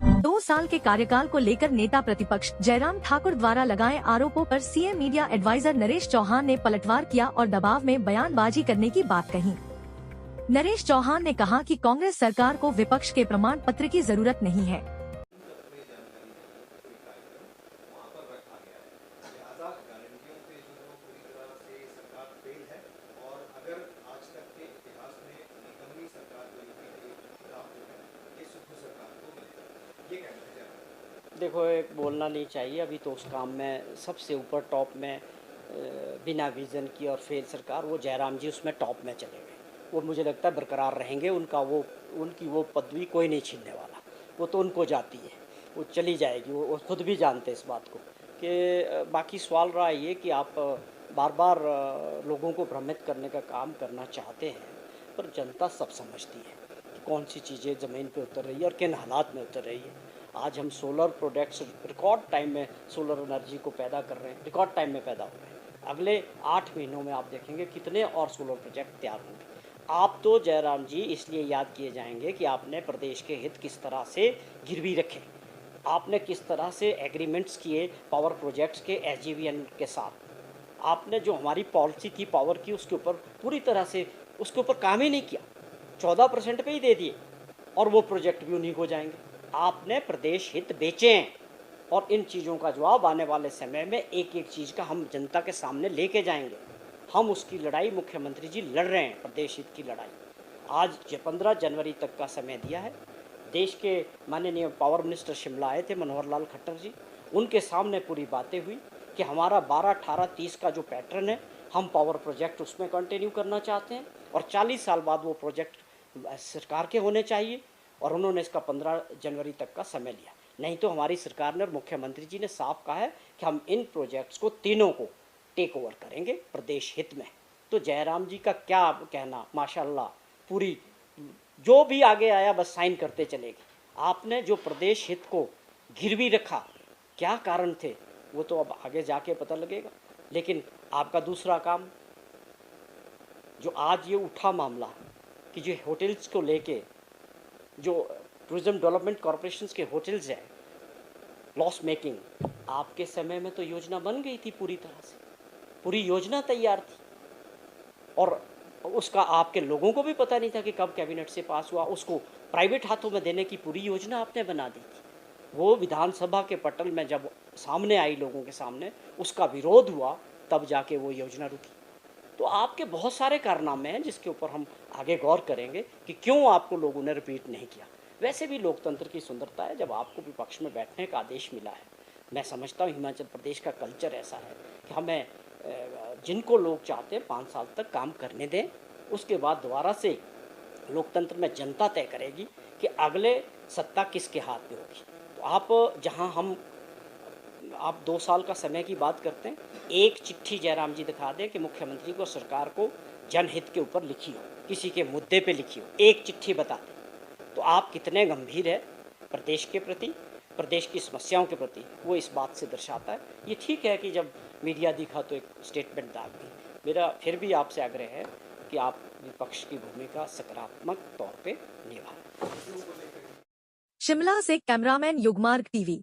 2 साल के कार्यकाल को लेकर नेता प्रतिपक्ष जयराम ठाकुर द्वारा लगाए आरोपों पर CM media adviser Naresh Chauhan ने पलटवार किया और दबाव में बयानबाजी करने की बात कही। नरेश चौहान ने कहा कि कांग्रेस सरकार को विपक्ष के प्रमाण पत्र की जरूरत नहीं है। देखो, एक बोलना नहीं चाहिए अभी तो उस काम में सबसे ऊपर टॉप में बिना विजन की और फेल सरकार, वो जयराम जी उसमें टॉप में चले गए। वो मुझे लगता है बरकरार रहेंगे, उनकी वो पदवी कोई नहीं छीनने वाला। वो तो उनको जाती है, वो चली जाएगी, वो खुद भी जानते इस बात को। कि बाकी सवाल रहा ये कि आप बार बार लोगों को भ्रमित करने का काम करना चाहते हैं, पर जनता सब समझती है कि कौन सी चीज़ें ज़मीन पे उतर रही है और किन हालात में उतर रही है। आज हम सोलर प्रोडक्ट्स रिकॉर्ड टाइम में सोलर एनर्जी को पैदा कर रहे हैं, रिकॉर्ड टाइम में पैदा हो रहे हैं। अगले 8 महीनों में आप देखेंगे कितने और सोलर प्रोजेक्ट तैयार होंगे। आप तो जयराम जी इसलिए याद किए जाएंगे कि आपने प्रदेश के हित किस तरह से गिरवी रखे, आपने किस तरह से एग्रीमेंट्स किए पावर प्रोजेक्ट्स के एसजेवीएन के साथ। आपने जो हमारी पॉलिसी थी पावर की, उसके ऊपर पूरी तरह से उसके ऊपर काम ही नहीं किया, 14% पे ही दे दिए और वो प्रोजेक्ट भी उन्हीं को जाएंगे। आपने प्रदेश हित बेचे हैं और इन चीज़ों का जवाब आने वाले समय में एक एक चीज़ का हम जनता के सामने लेके जाएंगे। हम उसकी लड़ाई मुख्यमंत्री जी लड़ रहे हैं, प्रदेश हित की लड़ाई। आज 15 जनवरी तक का समय दिया है। देश के माननीय पावर मिनिस्टर शिमला आए थे, मनोहर लाल खट्टर जी, उनके सामने पूरी बातें हुई कि हमारा 12, 18, 30 का जो पैटर्न है, हम पावर प्रोजेक्ट उसमें कंटिन्यू करना चाहते हैं और 40 साल बाद वो प्रोजेक्ट सरकार के होने चाहिए। और उन्होंने इसका 15 जनवरी तक का समय लिया। नहीं तो हमारी सरकार ने और मुख्यमंत्री जी ने साफ कहा है कि हम इन प्रोजेक्ट्स को तीनों को टेक ओवर करेंगे प्रदेश हित में। तो जयराम जी का क्या कहना, माशाल्लाह, पूरी जो भी आगे आया बस साइन करते चलेगी। आपने जो प्रदेश हित को गिरवी रखा, क्या कारण थे वो तो अब आगे जाके पता लगेगा। लेकिन आपका दूसरा काम जो आज ये उठा मामला कि जो होटल्स को लेके, जो टूरिज्म डेवलपमेंट कॉरपोरेशन के होटल्स हैं लॉस मेकिंग, आपके समय में तो योजना बन गई थी, पूरी तरह से पूरी योजना तैयार थी और उसका आपके लोगों को भी पता नहीं था कि कब कैबिनेट से पास हुआ। उसको प्राइवेट हाथों में देने की पूरी योजना आपने बना दी थी। वो विधानसभा के पटल में जब सामने आई लोगों के सामने, उसका विरोध हुआ, तब जाके वो योजना रुकी। तो आपके बहुत सारे कारनामे हैं जिसके ऊपर हम आगे गौर करेंगे कि क्यों आपको लोगों ने रिपीट नहीं किया। वैसे भी लोकतंत्र की सुंदरता है जब आपको विपक्ष में बैठने का आदेश मिला है। मैं समझता हूँ हिमाचल प्रदेश का कल्चर ऐसा है कि हमें जिनको लोग चाहते हैं 5 साल तक काम करने दें, उसके बाद दोबारा से लोकतंत्र में जनता तय करेगी कि अगले सत्ता किसके हाथ में होगी। तो आप जहाँ आप 2 साल का समय की बात करते हैं, एक चिट्ठी जयराम जी दिखा दें कि मुख्यमंत्री को, सरकार को जनहित के ऊपर लिखी हो, किसी के मुद्दे पे लिखी हो, एक चिट्ठी बता दें तो आप कितने गंभीर है प्रदेश के प्रति, प्रदेश की समस्याओं के प्रति, वो इस बात से दर्शाता है। ये ठीक है कि जब मीडिया दिखा तो एक स्टेटमेंट दाग दी। मेरा फिर भी आपसे आग्रह है कि आप विपक्ष की भूमिका सकारात्मक तौर पे निभाएं। शिमला से कैमरामैन युगमार्ग टीवी।